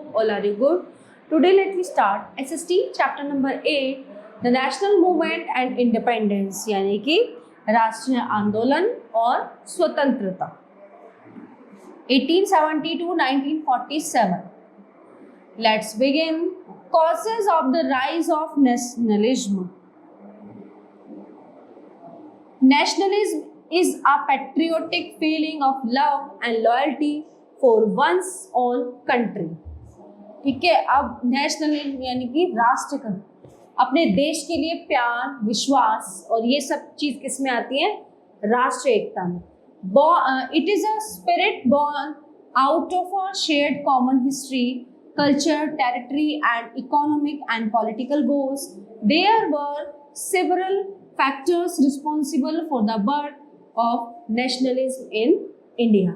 Hope all are you good. Today let me start SST chapter number 8, the national movement and independence, यानी कि राष्ट्रीय आंदोलन और स्वतंत्रता 1870 to 1947. Let's begin. Causes of the rise of nationalism. Nationalism is a patriotic feeling of love and loyalty for one's own country. ठीक है, अब nationalism यानी कि राष्ट्र का अपने देश के लिए प्यार, विश्वास और ये सब चीज किस में आती है? राष्ट्रीय एकता में. It is a spirit born out of a shared common history, culture, territory and economic and political goals. There were several factors responsible for the birth of nationalism in India.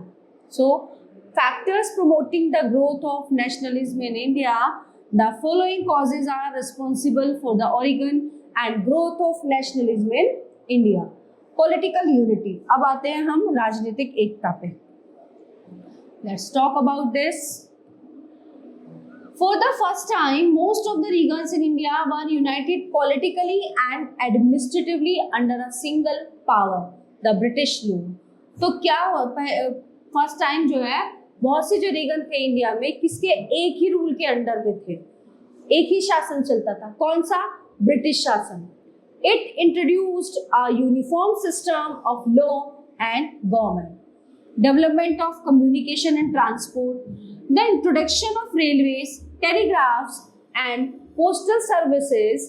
So, factors promoting the growth of nationalism in India, the following causes are responsible for the origin and growth of nationalism in India. Political unity. अब आते हैं हम राजनीतिक एकता पे. Let's talk about this. For the first time, most of the regions in India were united politically and administratively under a single power, the British rule. तो क्या हुआ? First time जो है बहुत से जो रीजन थे इंडिया में किसके एक ही रूल के अंडर में थे, एक ही शासन चलता था. कौन सा? ब्रिटिश शासन. It introduced a uniform system of law and government, development of communication and transport, the introduction of railways, telegraphs and postal services,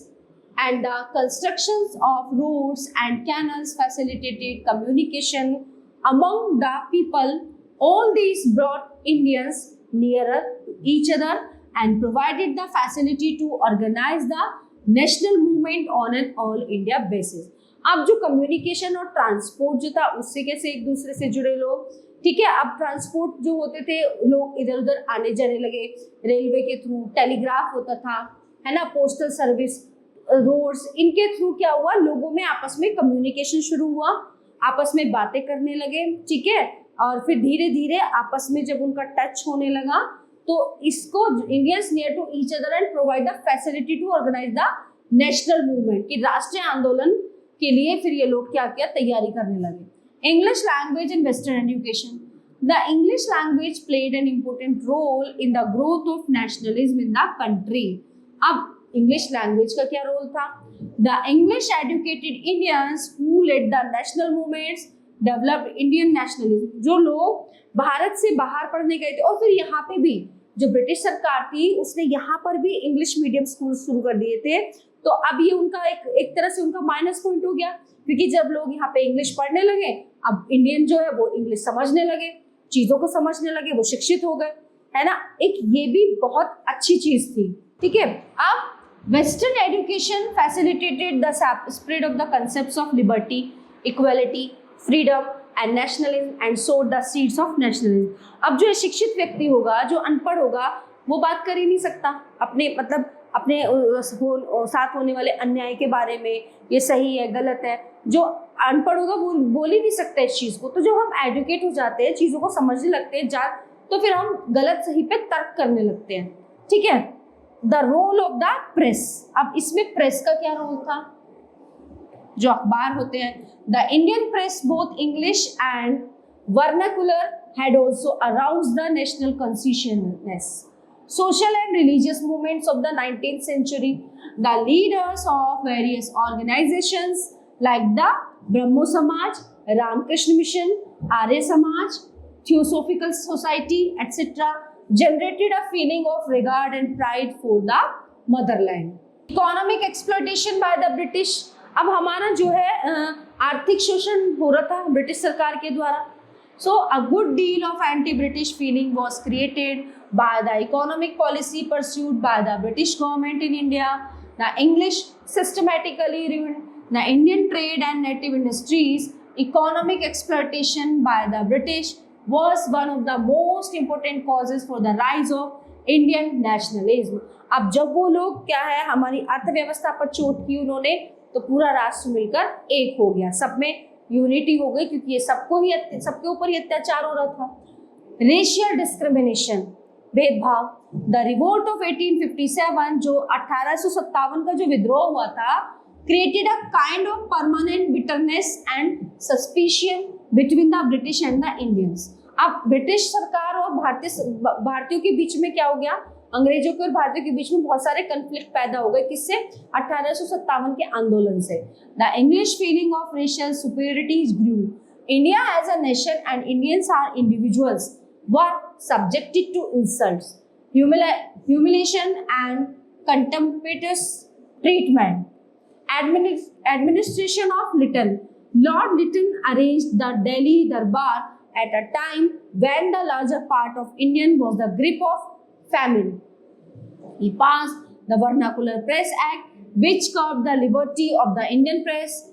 and the constructions of roads and canals facilitated communication among the people. All these brought Indians nearer to each other and provided the facility to organize the national movement on an all India basis. अब जो communication और transport जो था उससे कैसे एक दूसरे से जुड़े लोग. ठीक है, अब ट्रांसपोर्ट जो होते थे लोग इधर उधर आने जाने लगे रेलवे के थ्रू, टेलीग्राफ होता था, है ना, पोस्टल सर्विस, रोड्स, इनके थ्रू क्या हुआ, लोगों में आपस में कम्युनिकेशन शुरू हुआ, आपस में बातें करने लगे. ठीक है, और फिर धीरे धीरे आपस में जब उनका टच होने लगा तो इसको Indians near to each other and provide the facility to organise the national movement की राष्ट्रीय आंदोलन के लिए फिर ये लोग क्या किया, तैयारी करने लगे. English language in western education. The English language played an important role in the growth of nationalism in the country. अब इंग्लिश लैंग्वेज का क्या रोल था? The English educated Indians who led the national movements developed Indian nationalism. जो लोग भारत से बाहर पढ़ने गए थे और फिर यहाँ पे भी जो ब्रिटिश सरकार थी उसने यहाँ पर भी इंग्लिश मीडियम स्कूल शुरू कर दिए थे. तो अब ये उनका एक तरह से उनका माइनस पॉइंट हो गया, क्योंकि जब लोग यहाँ पे इंग्लिश पढ़ने लगे अब इंडियन जो है वो इंग्लिश समझने लगे, चीजों को समझने लगे, वो शिक्षित हो गए, है ना. एक ये भी बहुत अच्छी चीज थी. ठीक है, अब western education facilitated the spread of the concepts of liberty, equality, freedom and nationalism and सोड द सीड्स ऑफ नेशनलिज्म. अब जो शिक्षित व्यक्ति होगा, जो अनपढ़ होगा, वो बात कर ही नहीं सकता अपने मतलब अपने साथ होने वाले अन्याय के बारे में, ये सही है गलत है. जो अनपढ़ होगा वो बोल ही नहीं सकता इस चीज को. तो जो हम एजुकेट हो जाते हैं, चीजों को समझने लगते हैं तो फिर हम गलत सही पे तर्क करने लगते हैं. ठीक है, the role of the press. अब इसमें प्रेस का क्या रोल था? जो अखबार होते हैं, the Indian press both English and vernacular had also aroused the national consciousness. Social and religious movements of the 19th century, the leaders of various organizations like the Brahmo Samaj, Ramakrishna Mission, Arya Samaj, Theosophical Society, etc. generated a feeling of regard and pride for the motherland. Economic exploitation by the British. अब हमारा जो है आर्थिक शोषण हो रहा था British सरकार के द्वारा. So a good deal of anti-British feeling was created by the economic policy pursued by the British government in India. The English systematically ruined the Indian trade and native industries. Economic exploitation by the British was one of the most important causes for the rise of Indian nationalism. अब जब वो लोग क्या है हमारी अर्थव्यवस्था पर चोट की उन्होंने, तो पूरा राष्ट्र मिलकर एक हो गया, सब में यूनिटी हो गई, क्योंकि ये सबके ऊपर ही अत्याचार हो रहा था. Racial discrimination. भेदभाव। द रिवोल्ट ऑफ 1857 जो 1857 का जो विद्रोह हुआ था created a kind of permanent bitterness and suspicion between the British and the Indians. अब ब्रिटिश सरकार और भारतीयों के बीच में क्या हो गया, अंग्रेजों के और भारतीयों के बीच में बहुत सारे कन्फ्लिक्ट पैदा हो गए। किससे? 1857 के आंदोलन से। The English feeling of racial superiority grew. India as a nation and Indians are individuals were subjected to insults, humiliation and contemptuous treatment. Administration of Lytton. Lord Lytton arranged the Delhi Darbar at a time when the larger part of India was the grip of famine. He passed the Vernacular Press Act, which curbed the liberty of the Indian press.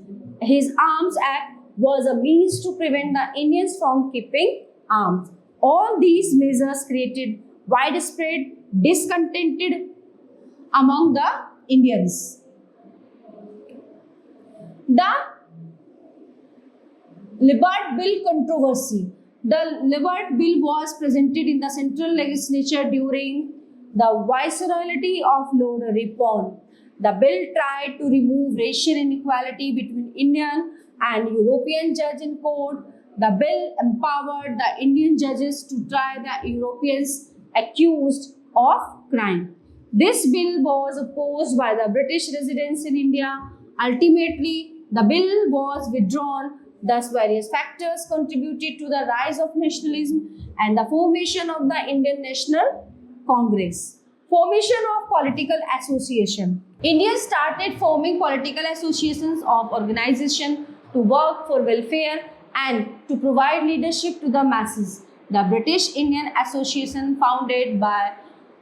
His Arms Act was a means to prevent the Indians from keeping arms. All these measures created widespread discontent among the Indians. The Libert Bill controversy. The Libert Bill was presented in the central legislature during the viceroyalty of Lord Ripon. The bill tried to remove racial inequality between Indian and European judge in court. The bill empowered the Indian judges to try the Europeans accused of crime. This bill was opposed by the British residents in India. Ultimately, the bill was withdrawn. Thus, various factors contributed to the rise of nationalism and the formation of the Indian National Congress. Formation of political association. Indians started forming political associations of organization to work for welfare and to provide leadership to the masses. The British Indian Association, founded by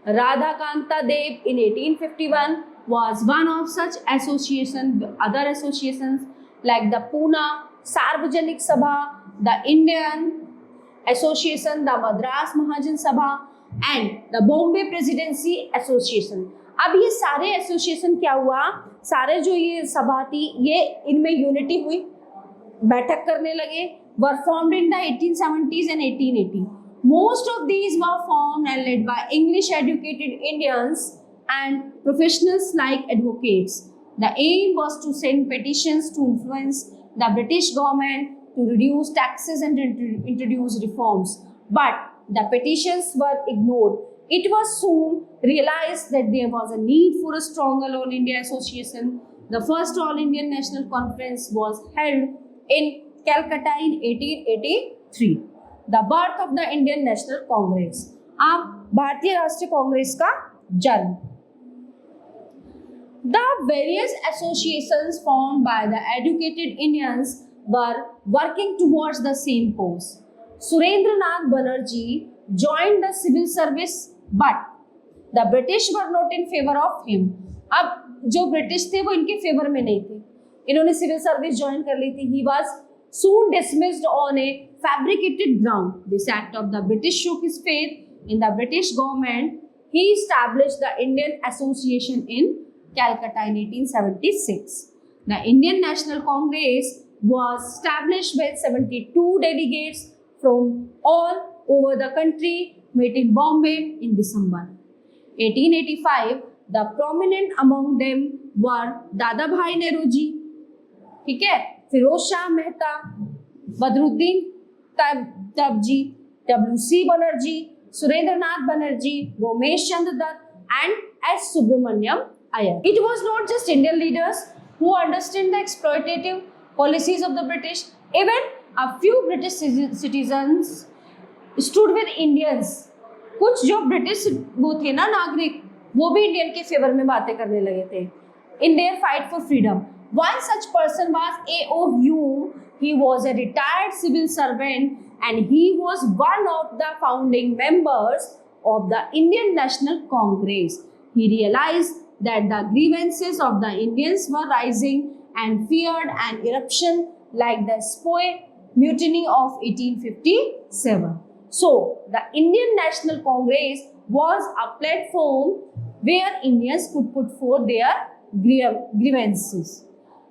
Radhakanta Dev in 1851, was one of such associations. Other associations like the Pune Sarvajanik Sabha, the Indian Association, the Madras Mahajan Sabha and the Bombay Presidency Association. अब ये सारे association क्या हुआ, सारे जो ये सभा थी ये इनमें यूनिटी हुई, बैठक करने लगे, were formed in the 1870s and 1880. Most of these were formed and led by English educated Indians and professionals like advocates. The aim was to send petitions to influence the British government to reduce taxes and introduce reforms. But the petitions were ignored. It was soon realized that there was a need for a stronger All India Association. The first All Indian National Conference was held in Calcutta in 1883. The birth of the Indian National Congress. अब भारतीय राष्ट्रीय कांग्रेस का जन्म. The various associations formed by the educated Indians were working towards the same cause. Surendranath Banerjee joined the civil service, but the British were not in favor of him. अब जो British थे वो इनके फेवर में नहीं थे, इन्होंने civil service join कर ली थी. He was soon dismissed on a fabricated ground. This act of the British shook his faith in the British government. He established the Indian Association in Calcutta in 1876. The Indian National Congress was established with 72 delegates from all over the country, met in Bombay in December 1885. The prominent among them were Dada Bhai Nehru ji, ठीक है, Firoz Shah Mehta, Badruddin तबजी, W.C. Banerjee, Surendranath Banerjee, Romesh Chandra Dutt and S. Subramaniam Iyer. It was not just Indian leaders who understood the exploitative policies of the British. Even a few British citizens stood with Indians. कुछ जो British वो थे ना नागरिक, वो भी इंडियन के फेवर में बातें करने लगे थे in their fight for freedom. One such person was A.O. Hume. He was a retired civil servant and he was one of the founding members of the Indian National Congress. He realized that the grievances of the Indians were rising and feared an eruption like the Sepoy Mutiny of 1857. So, the Indian National Congress was a platform where Indians could put forth their grievances.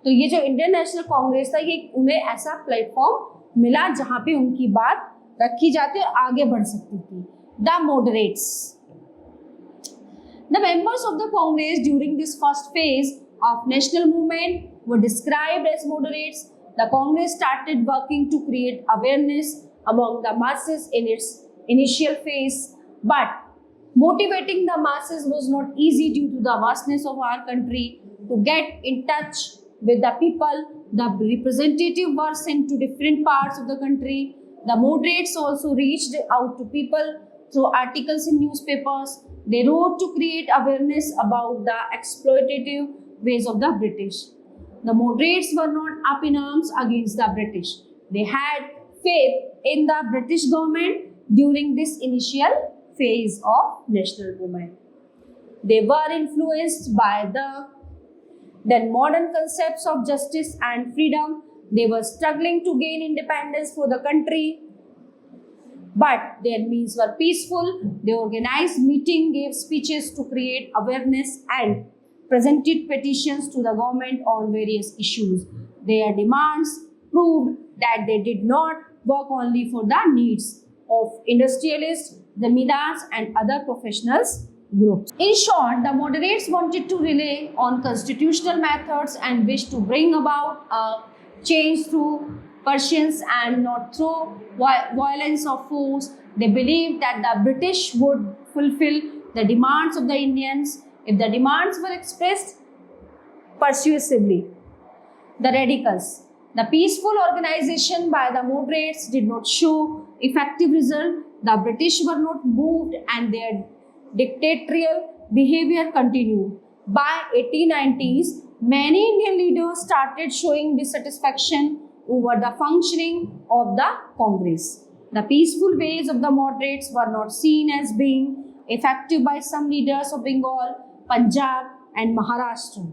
तो ये जो Indian national Congress था ये उन्हें ऐसा platform मिला जहाँ पे उनकी बात रखी जाती और आगे बढ़ सकती थी. The moderates. The members of the Congress during this first phase of national movement were described as moderates. The Congress started working to create awareness among the masses in its initial phase, but motivating the masses was not easy due to the vastness of our country. To get in touch with the people, the representatives were sent to different parts of the country. The moderates also reached out to people through articles in newspapers. They wrote to create awareness about the exploitative ways of the British. The moderates were not up in arms against the British. They had faith in the British government during this initial phase of national movement. They were influenced by the then modern concepts of justice and freedom. They were struggling to gain independence for the country, but their means were peaceful. They organized meetings, gave speeches to create awareness, and presented petitions to the government on various issues. Their demands proved that they did not work only for the needs of industrialists, zamindars, and other professionals groups. In short, the moderates wanted to rely on constitutional methods and wished to bring about a change through patience and not through violence or force. They believed that the British would fulfill the demands of the Indians if the demands were expressed persuasively. The radicals. The peaceful organization by the moderates did not show effective result. The British were not moved and their dictatorial behavior continued. By 1890s, many Indian leaders started showing dissatisfaction over the functioning of the Congress. The peaceful ways of the moderates were not seen as being effective by some leaders of Bengal, Punjab, and Maharashtra,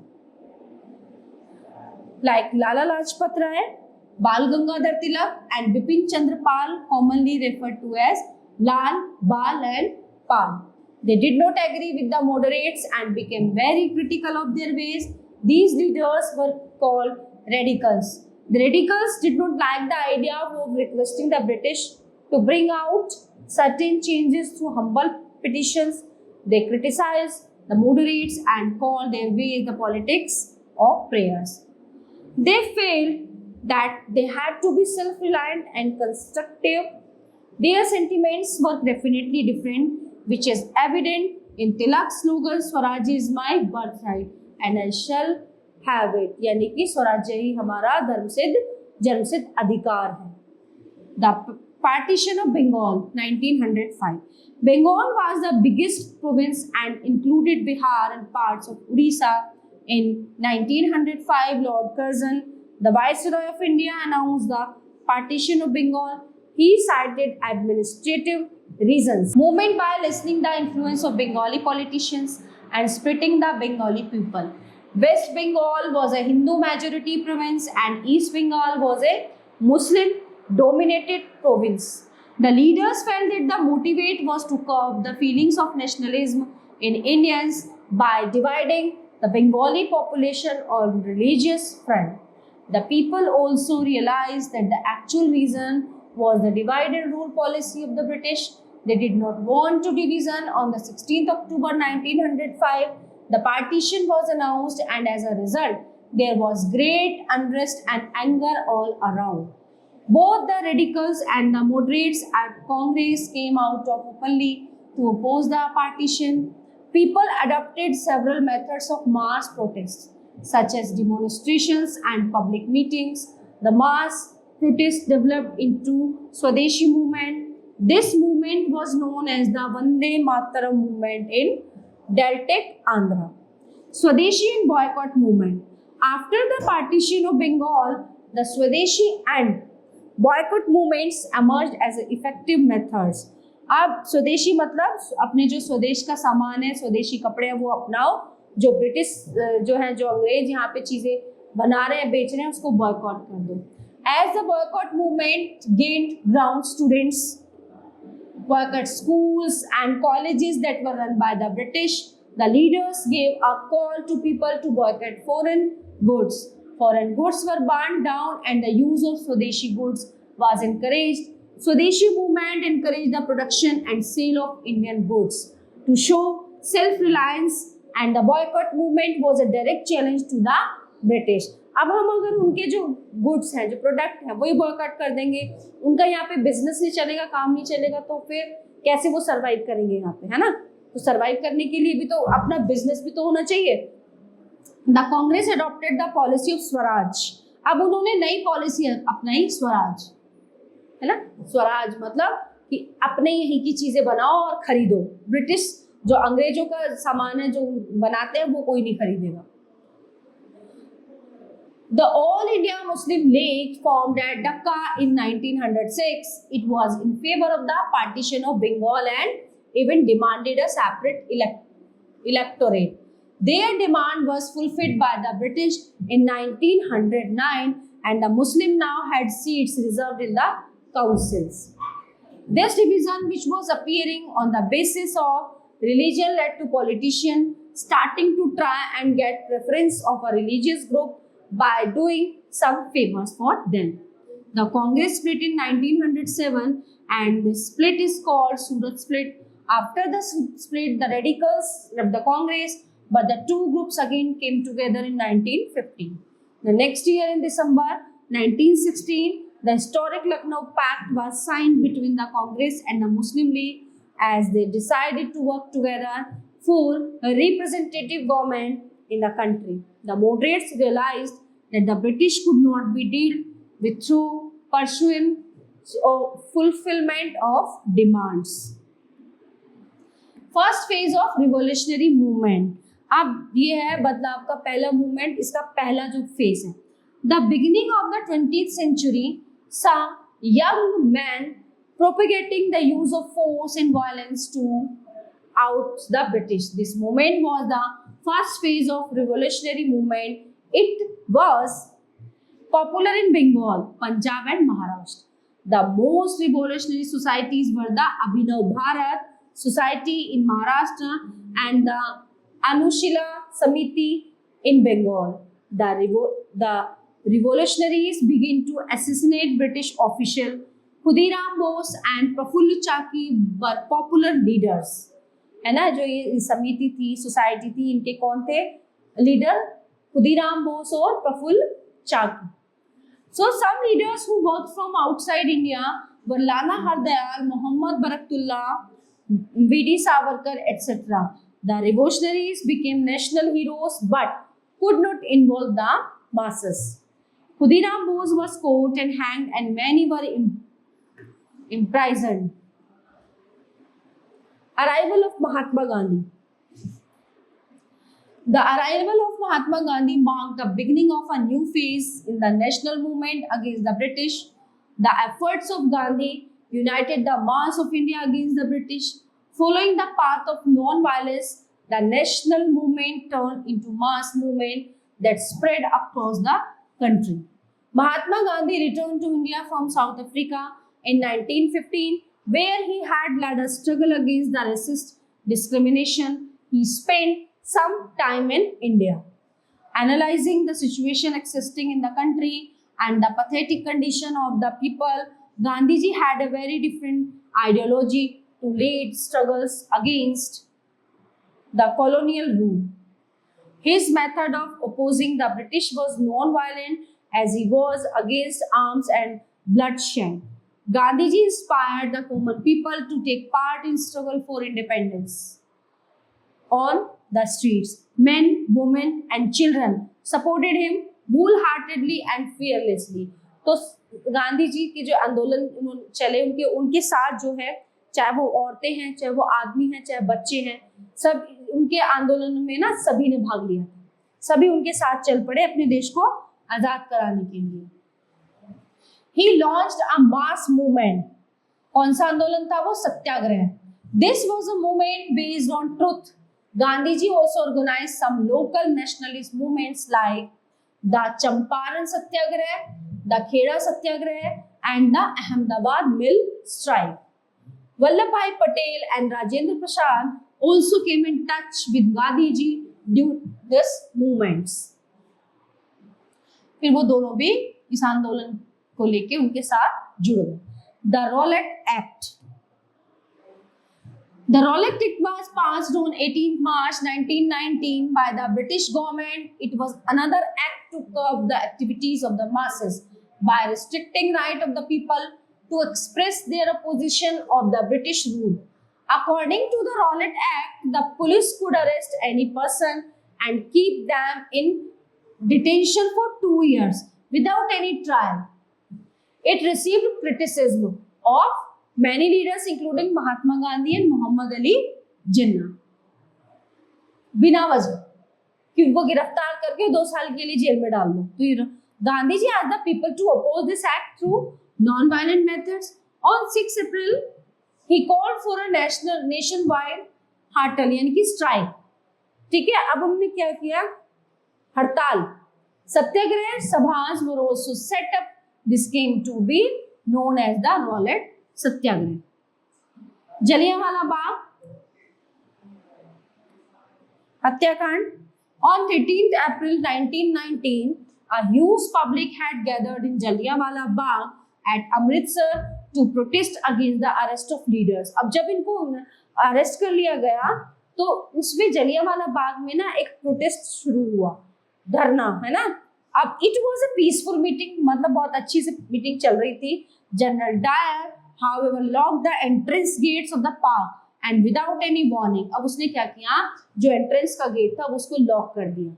like Lala Lajpat Rai, Bal Gangadhar Tilak, and Bipin Chandra Pal, commonly referred to as Lal, Bal, and Pal. They did not agree with the moderates and became very critical of their ways. These leaders were called radicals. The radicals did not like the idea of requesting the British to bring out certain changes through humble petitions. They criticized the moderates and called their way the politics of prayers. They felt that they had to be self-reliant and constructive. Their sentiments were definitely different, which is evident in Tilak's slogan, Swaraj is my birthright and I shall have it. यानी कि स्वराज्य ही हमारा जन्मसिद्ध अधिकार है. The partition of Bengal, 1905. Bengal was the biggest province and included Bihar and parts of Odisha. In 1905, Lord Curzon, the Viceroy of India, announced the partition of Bengal. He cited administrative reasons. Movement by lessening the influence of Bengali politicians and splitting the Bengali people. West Bengal was a Hindu majority province and East Bengal was a Muslim dominated province. The leaders felt that the motivate was to curb the feelings of nationalism in Indians by dividing the Bengali population on religious front. The people also realized that the actual reason was the divide and rule policy of the British. They did not want to division. On the 16th October 1905, the partition was announced and as a result, there was great unrest and anger all around. Both the radicals and the moderates at Congress came out openly to oppose the partition. People adopted several methods of mass protest, such as demonstrations and public meetings. The mass protests developed into Swadeshi movement. This movement was known as the Vande Mataram movement in Deltec, Andhra. Swadeshi and boycott movement. After the partition of Bengal, the Swadeshi and boycott movements emerged as effective methods. अब स्वदेशी मतलब अपने जो स्वदेश का सामान है, स्वदेशी कपड़े हैं वो अपनाओ, जो ब्रिटिश जो है, जो अंग्रेज यहाँ पे चीजें बना रहे हैं, बेच रहे हैं, उसको बॉयकॉट कर दो. As the boycott movement gained ground, students boycott schools and colleges that were run by the British. The leaders gave a call to people to boycott foreign goods. Foreign goods were burned down and the use of Swadeshi goods was encouraged. Swadeshi movement encouraged the production and sale of Indian goods. To show self reliance and the boycott movement was a direct challenge to the British. अब हम अगर उनके जो goods हैं, जो product है, वही boycott कर देंगे, उनका यहाँ पे बिजनेस नहीं चलेगा, काम नहीं चलेगा, तो फिर कैसे वो सरवाइव करेंगे यहाँ पे, है ना? तो सरवाइव करने के लिए भी तो अपना बिजनेस भी तो होना चाहिए. The Congress adopted the policy of Swaraj. अब उन्होंने नई पॉलिसी अपनाई, स्वराज, है ना? स्वराज मतलब कि अपने यहीं की चीजें बनाओ और खरीदो. ब्रिटिश जो अंग्रेजों का सामान है जो बनाते हैं वो कोई नहीं खरीदेगा. The All India Muslim League formed at Dhaka in 1906. It was in favor of the partition of Bengal and even demanded a separate electorate. Their demand was fulfilled by the British in 1909 and the Muslim now had seats reserved in the councils. This division, which was appearing on the basis of religion, led to politicians starting to try and get preference of a religious group by doing some favors for them. The Congress split in 1907 and the split is called Surat split. After the split, the radicals left the Congress, but the two groups again came together in 1915. The next year in December 1916, the historic Lucknow Pact was signed between the Congress and the Muslim League as they decided to work together for a representative government in the country. The moderates realized that the British could not be dealt with through pursuing or fulfillment of demands. First phase of revolutionary movement. अब ये है बदलाव का पहला movement, इसका पहला जो phase है. The beginning of the 20th century saw young men propagating the use of force and violence to out the British. This movement was the first phase of revolutionary movement. It was popular in Bengal, Punjab and Maharashtra. The most revolutionary societies were the Abhinav Bharat Society in Maharashtra and the Anushila Samiti in Bengal. The revolutionaries began to assassinate British officials. Khudiram Bose and Prafulla Chaki were popular leaders. है ना? जो ये समिति थी, society थी, इनके कौन थे लीडर? खुदीराम बोस और प्रफुल्ल चाकी. So some leaders who worked from outside India were Lala Hardayal, Muhammad Barakatullah, V.D. Savarkar, etc. The revolutionaries became national heroes but could not involve the masses. Khudiram Bose was caught and hanged and many were imprisoned. Arrival of Mahatma Gandhi. The arrival of Mahatma Gandhi marked the beginning of a new phase in the national movement against the British. The efforts of Gandhi united the mass of India against the British. Following the path of non-violence, the national movement turned into mass movement that spread across the country. Mahatma Gandhi returned to India from South Africa in 1915, where he had led a struggle against the racist discrimination. He spent some time in India, analyzing the situation existing in the country and the pathetic condition of the people. Gandhiji had a very different ideology to lead struggles against the colonial rule. His method of opposing the British was non-violent, as he was against arms and bloodshed. Gandhiji inspired the common people to take part in struggle for independence. On the streets, men, women and children supported him wholeheartedly and fearlessly. तो गांधी जी के जो आंदोलन चले उनके साथ जो है, चाहे वो औरतें हैं, चाहे वो आदमी हैं, चाहे बच्चे हैं, सब उनके आंदोलन में ना सभी ने भाग लिया. सभी उनके साथ चल पड़े अपने देश को आजाद कराने के लिए. He launched a mass movement. कौन सा आंदोलन था वो? सत्याग्रह. This was a movement based on truth. Gandhiji also organized some local nationalist movements like the Champaran Satyagraha, the Kheda Satyagraha, and the Ahmedabad Mill Strike. Vallabhbhai Patel and Rajendra Prasad also came in touch with Gandhiji during these movements. फिर वो दोनों भी इस आंदोलन को लेके उनके साथ जुड़ गए. The Rowlatt Act. The Rowlatt Act was passed on 18th March 1919 by the British government. It was another act to curb the activities of the masses by restricting right of the people to express their opposition of the British rule. According to the Rowlatt Act, the police could arrest any person and keep them in detention for 2 years without any trial. It received criticism of many leaders including Mahatma Gandhi and Muhammad Ali Jinnah. बिना वजह कि उनको गिरफ्तार करके 2 साल के लिए jail में डाल दो, तो Gandhi ji asked the people to oppose this act through non-violent methods. On 6 April, he called for a nationwide हड़ताल यानी कि स्ट्राइक. ठीक है, अब उन्होंने क्या किया? हड़ताल, सत्याग्रह सभाs were also set up. This came to be known as the Rowlatt सत्याग्रह. जलियांवाला बाग हत्याकांड. On 13th April 1919, a huge public had gathered in Jallianwala Bagh at Amritsar to protest against the arrest of leaders. अब जब इनको arrest कर लिया गया तो उसमें जलियांवाला बाग में ना एक प्रोटेस्ट शुरू हुआ, धरना, है ना. अब it was a peaceful meeting, मतलब बहुत अच्छी से मीटिंग चल रही थी. General Dyer however locked the entrance gates of the park and without any warning. अब उसने क्या किया, जो एंट्रेंस का गेट था उसको लॉक कर दिया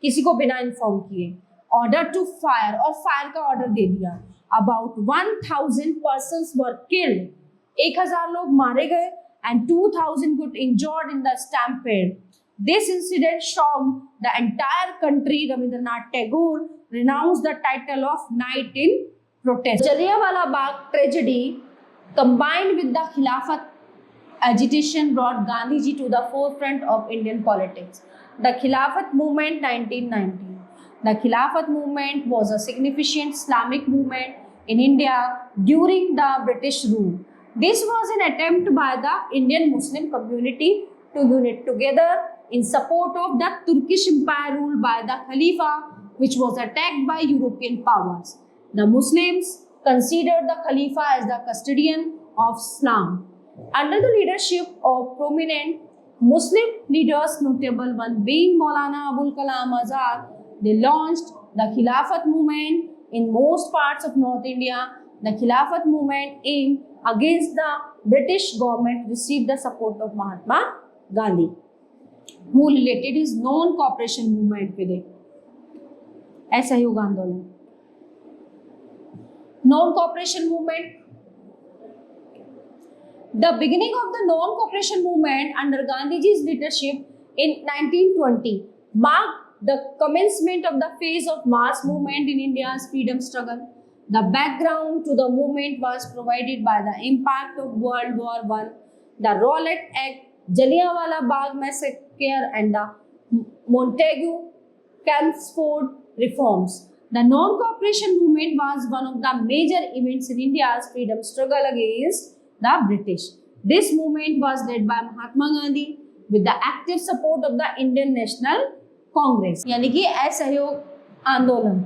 किसी को बिना इन्फॉर्म किए. ऑर्डर टू फायर, और फायर का ऑर्डर दे दिया. About 1000 persons were killed. 1000 लोग मारे गए and 2000 got injured in the stampede. This incident shocked the entire country. Rabindranath Tagore renounced the title of Knight in protest. Jallianwala Bagh tragedy combined with the Khilafat agitation brought Gandhiji to the forefront of Indian politics. The Khilafat movement 1919. The Khilafat movement was a significant Islamic movement in India during the British rule. This was an attempt by the Indian Muslim community to unite together in support of the Turkish Empire ruled by the Khalifa, which was attacked by European powers. The Muslims considered the Khalifa as the custodian of Islam. Under the leadership of prominent Muslim leaders, notable one being Maulana Abul Kalam Azad, they launched the Khilafat movement in most parts of North India. The Khilafat movement aimed against the British government received the support of Mahatma Gandhi, who related his non-cooperation movement with it. असहयोग आंदोलन, non-cooperation movement. The beginning of the non-cooperation movement under Gandhiji's leadership in 1920 marked the commencement of the phase of mass movement in India's freedom struggle. The background to the movement was provided by the impact of World War I, the Rowlatt Act, Jallianwala Bagh massacre, and the Montagu-Chelmsford reforms. The non-cooperation movement was one of the major events in India's freedom struggle against the British. This movement was led by Mahatma Gandhi with the active support of the Indian National Congress. यानी कि असहयोग आंदोलन,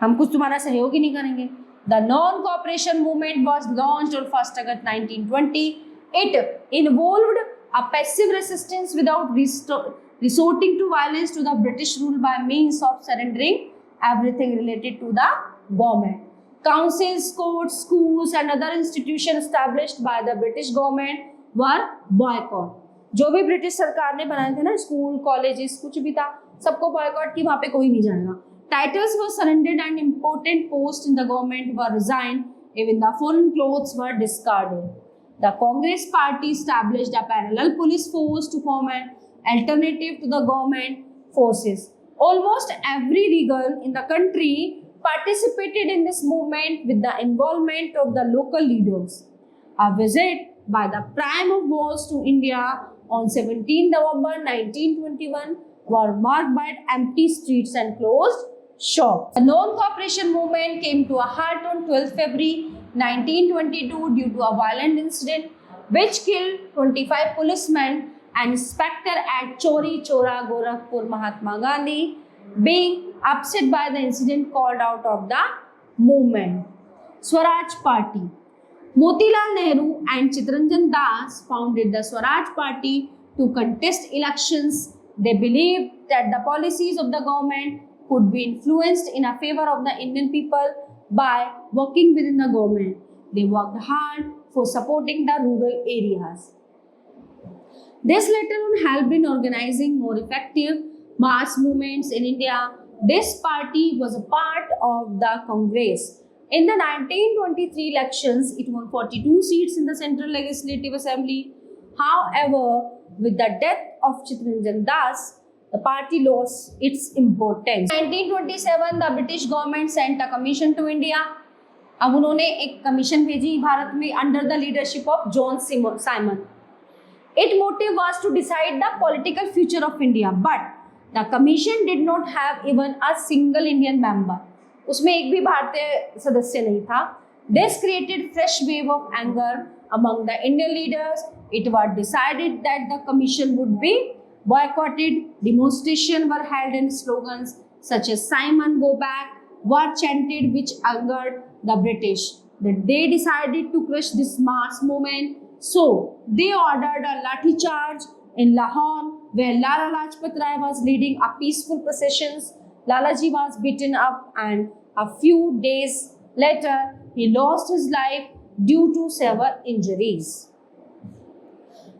हम कुछ तुम्हारा सहयोग ही नहीं करेंगे. The non-cooperation movement was launched on 1st August 1920. It involved a passive resistance without resorting to violence to the British rule by means of surrendering everything related to the government. Councils, courts, schools and other institutions established by the British government were boycott. जो भी British सरकार ने बनाए थे ना, school, colleges, कुछ भी था, सबको बॉयकॉट की, वहां पे कोई नहीं जाएगा. Titles were surrendered and important posts in the government were resigned. Even the foreign clothes were discarded. The Congress Party established a parallel police force to form an alternative to the government forces. Almost every regal in the country participated in this movement with the involvement of the local leaders. A visit by the Prime of Wales to India on 17 November 1921 were marked by empty streets and closed shops. The non-cooperation movement came to a halt on 12 February 1922 due to a violent incident which killed 25 policemen and inspector at Chori Chora, Gorakhpur. Mahatma Gandhi, being upset by the incident, called out of the movement. Swaraj Party. Motilal Nehru and Chittaranjan Das founded the Swaraj Party to contest elections. They believed that the policies of the government could be influenced in a favor of the Indian people by working within the government. They worked hard for supporting the rural areas. This later on helped in organizing more effective mass movements in India. This party was a part of the Congress. In the 1923 elections, it won 42 seats in the Central Legislative Assembly. However, with the death of Chittaranjan Das, the party lost its importance. 1927, the British government sent a commission to India. अब उन्होंने एक commission भेजी भारत में under the leadership of John Simon. Its motive was to decide the political future of India, but the commission did not have even a single Indian member. उसमें एक भी भारतीय सदस्य नहीं था. This created fresh wave of anger among the Indian leaders. It was decided that the commission would be boycotted. Demonstrations were held and slogans such as "Simon, go back" were chanted, which angered the British. They decided to crush this mass movement. So they ordered a lathi charge in Lahore, where Lala Lajpat Rai was leading a peaceful processions. Lalaji was beaten up, and a few days later he lost his life due to severe injuries.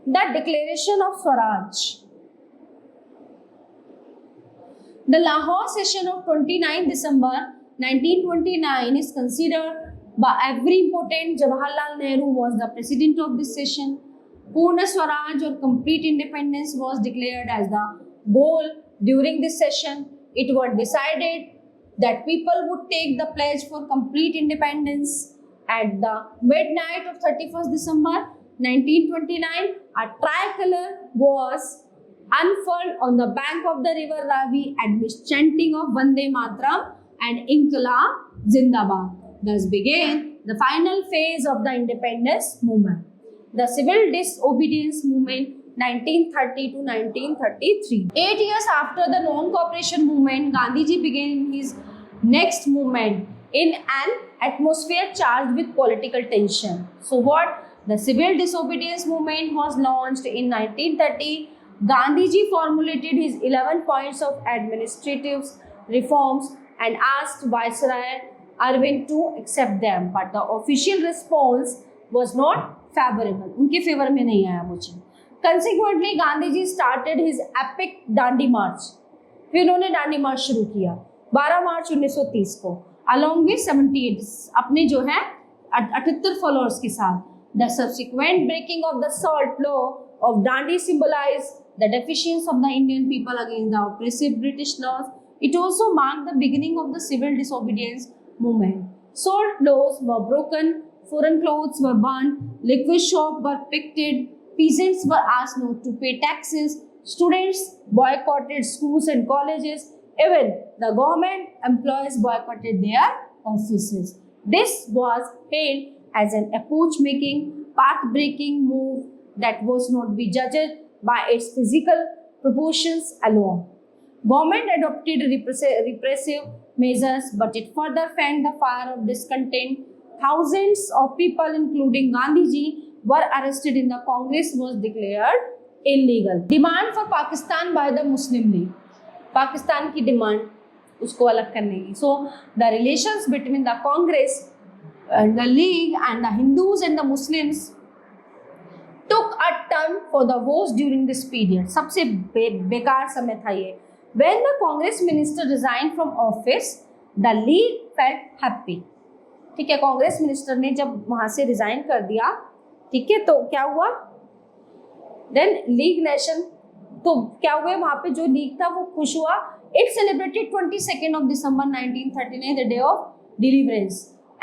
The Declaration of Swaraj. The Lahore session of 29 December 1929 is considered by every important. Jawaharlal Nehru was the president of this session. Purna Swaraj or complete independence was declared as the goal during this session. It was decided that people would take the pledge for complete independence. At the midnight of 31st December 1929, a tricolor was unfurled on the bank of the river Ravi amidst chanting of Vande Mataram and Inqilab Zindabad. Thus began the final phase of the independence movement, the civil disobedience movement 1930 to 1933. 8 years after the non-cooperation movement, Gandhiji began his next movement in an atmosphere charged with political tension. So what? The civil disobedience movement was launched in 1930. Gandhiji formulated his 11 points of administrative reforms and asked Viceroy Arvind to accept them, but the official response was not favorable. उनके favour में नहीं आया वो चीज. Consequently, Gandhiji started his epic Dandi March. फिर उन्होंने डांडी मार्च शुरू किया 12 मार्च 1930 को, along with 78 अपने जो है 78 फॉलोअर्स के साथ. The subsequent breaking of the salt law of Dandi symbolized the defiance of the Indian people against the oppressive British laws. It also marked the beginning of the civil disobedience movement. Salt laws were broken, foreign clothes were banned, liquor shops were picketed, peasants were asked not to pay taxes, students boycotted schools and colleges, even the government employees boycotted their offices. This was hailed as an epoch-making, path-breaking move that was not be judged by its physical proportions alone. Government adopted repressive measures, but it further fanned the fire of discontent. Thousands of people, including Gandhiji, were arrested in the Congress was declared illegal. Demand for Pakistan by the Muslim League. Pakistan की demand उसको अलग करने की. So the relations between the Congress and the League and the Hindus and the Muslims took a turn for the worse during this period. सबसे बेकार समय था ये. When the Congress minister resigned from office, the League felt happy. ठीक है, Congress minister ने जब वहां से रिजाइन कर दिया, ठीक है, तो क्या हुआ? देन लीग नेशन, तो क्या हुआ वहां पे जो लीग था वो खुश हुआ. It celebrated 22 of December 1939 the day of deliverance.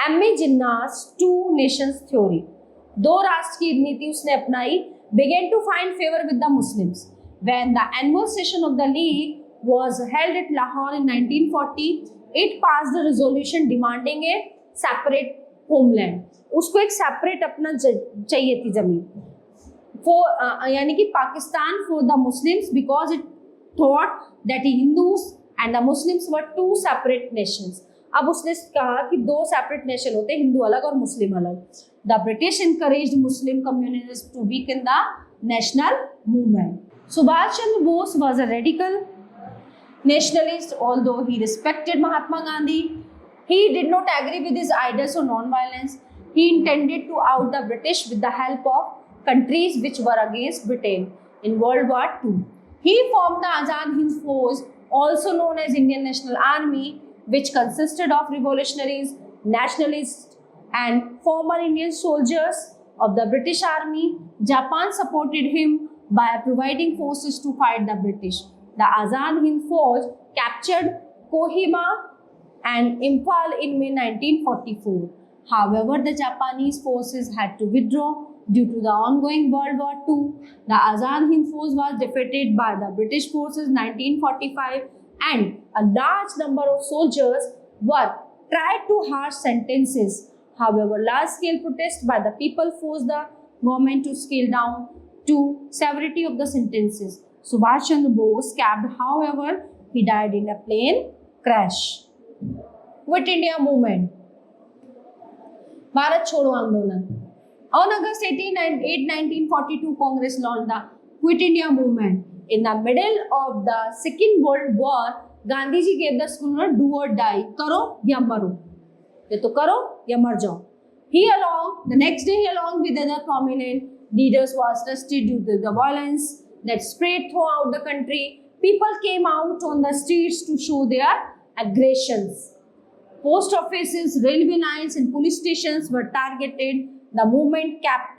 M A. Jinnah's two nations theory, दो राष्ट्र की नीति उसने अपनाई. began to find favor with the Muslims. When the annual session of the League was held at Lahore in 1940, it passed a resolution demanding a separate homeland. उसको एक separate अपना चाहिए थी जमीन for यानी कि Pakistan for the Muslims, because it thought that the Hindus and the Muslims were two separate nations. अब उसने कहा कि दो सेपरेट नेशन होते हैं, हिंदू अलग और मुस्लिम अलग. The British encouraged Muslim communities to weaken the national movement. Subhash Chandra Bose was a radical nationalist, although he respected Mahatma Gandhi. He did not agree with his ideas on non-violence. He intended to out the British with the help of countries which were against Britain in World War II. He formed the Azad Hind Force, also known as Indian National Army, which consisted of revolutionaries, nationalists, and former Indian soldiers of the British Army. Japan supported him by providing forces to fight the British. The Azad Hind Force captured Kohima and Imphal in May 1944. However, the Japanese forces had to withdraw due to the ongoing World War II. The Azad Hind Force was defeated by the British forces in 1945, and a large number of soldiers were tried to harsh sentences. However, large-scale protests by the people forced the government to scale down to severity of the sentences. Subhash Chandra Bose escaped, however, he died in a plane crash. Quit India movement. Bharat Chodo Andolan. On August 8, 1942, Congress launched the Quit India movement. In the middle of the Second World War, Gandhi ji gave the slogan "Do or die." करो या मरो. ये तो करो या मर जाओ. The next day, he along with other prominent leaders was arrested due to the violence that spread throughout the country. People came out on the streets to show their aggressions. Post offices, railway lines, and police stations were targeted. The movement kept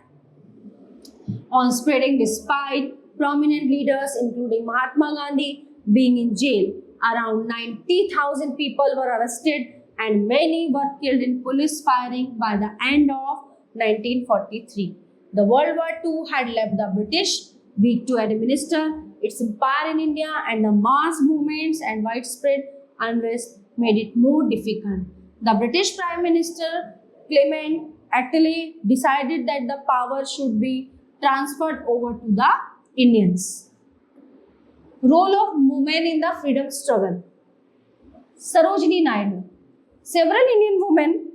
on spreading despite prominent leaders, including Mahatma Gandhi, being in jail. Around 90,000 people were arrested and many were killed in police firing by the end of 1943. The World War II had left the British weak to administer its empire in India, and the mass movements and widespread unrest made it more difficult. The British Prime Minister Clement Attlee decided that the power should be transferred over to the Indians. Role of women in the freedom struggle. Sarojini Naidu. Several Indian women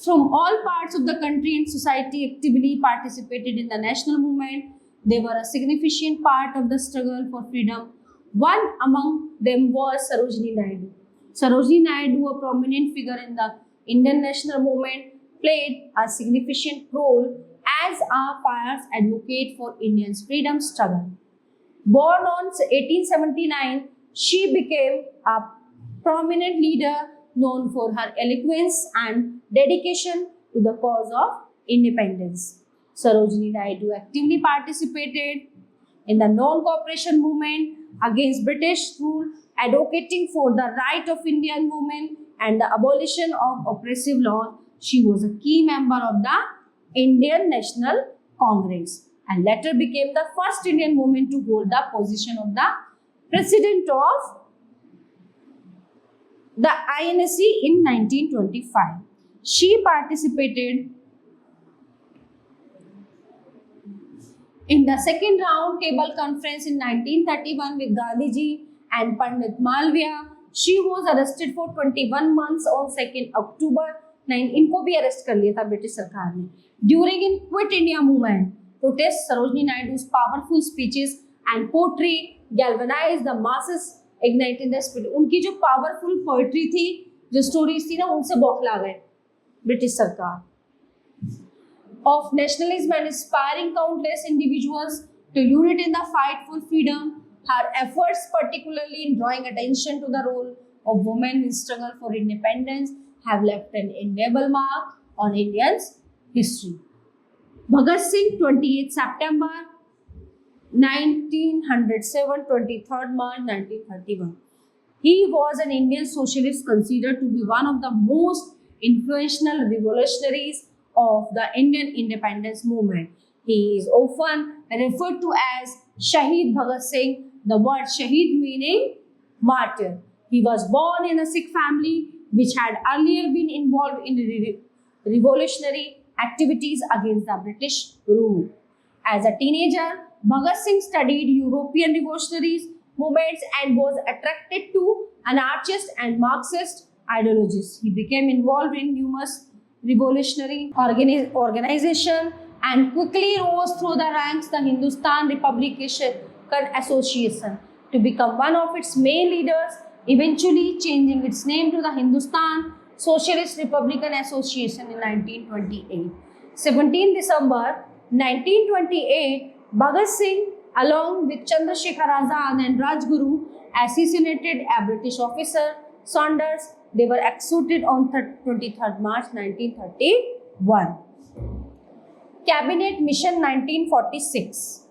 from all parts of the country and society actively participated in the national movement. They were a significant part of the struggle for freedom. One among them was Sarojini Naidu. Sarojini Naidu, a prominent figure in the Indian national movement, played a significant role as a fierce advocate for Indians' freedom struggle. Born on 1879, she became a prominent leader known for her eloquence and dedication to the cause of independence. Sarojini Naidu actively participated in the non-cooperation movement against British rule, advocating for the right of Indian women and the abolition of oppressive laws. She was a key member of the Indian National Congress and later became the first Indian woman to hold the position of the President of the INC in 1925. She participated in the second round table conference in 1931 with Gandhiji and Pandit Malviya. She was arrested for 21 months on 2nd October 9. इनको भी arrest कर लिया था British सरकार ने. During in Quit India movement, protests, Sarojini Naidu's powerful speeches and poetry galvanized the masses, igniting the spirit. उनकी जो powerful poetry थी, जो stories थी ना, उनसे बौखला गए ब्रिटिश सरकार. Of nationalism and inspiring countless individuals to unite in the fight for freedom. Her efforts, particularly in drawing attention to the role of women in struggle for independence, have left an indelible mark on India's history. Bhagat Singh, 28 September 1907, 23rd March 1931. He was an Indian socialist considered to be one of the most influential revolutionaries of the Indian independence movement. He is often referred to as Shahid Bhagat Singh, the word Shahid meaning martyr. He was born in a Sikh family which had earlier been involved in revolutionary activities against the British rule. As a teenager, Bhagat Singh studied European revolutionary movements and was attracted to anarchist and Marxist ideologies. He became involved in numerous revolutionary organizations and quickly rose through the ranks the Hindustan Republican Association to become one of its main leaders, eventually changing its name to the Hindustan Socialist Republican Association in 1928. 17 December 1928, Bhagat Singh along with Chandrasekhar Azad and Rajguru assassinated a British officer, Saunders. They were executed on 23rd March 1931. Cabinet Mission 1946.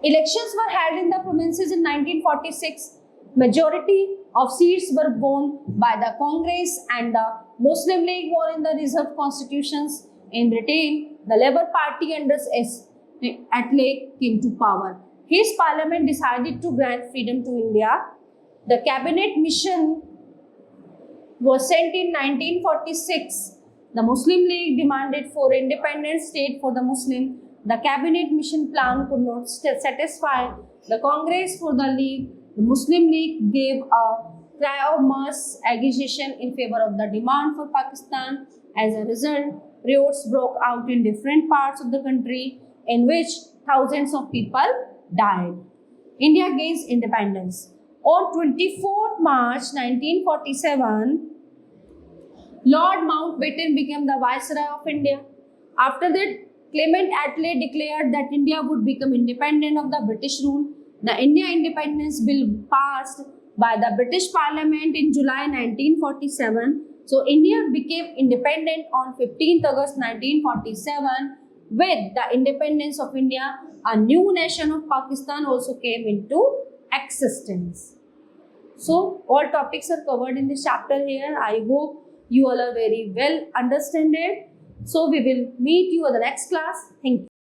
Elections were held in the provinces in 1946. Majority of seats were won by the Congress and the Muslim League were in the reserved constitutions. In Britain, the Labour Party under S. Attlee came to power. His parliament decided to grant freedom to India. The cabinet mission was sent in 1946. The Muslim League demanded for independent state for the Muslim. The cabinet mission plan could not satisfy the Congress for the League. The Muslim League gave a cry of mass agitation in favor of the demand for Pakistan. As a result, riots broke out in different parts of the country in which thousands of people died. India gains independence. On 24th March 1947, Lord Mountbatten became the Viceroy of India. After that, Clement Attlee declared that India would become independent of the British rule. The India Independence Bill passed by the British Parliament in July 1947. So India became independent on 15th August 1947. With the independence of India, a new nation of Pakistan also came into existence. So all topics are covered in this chapter here. I hope you all are very well understand it. So we will meet you in the next class. Thank you.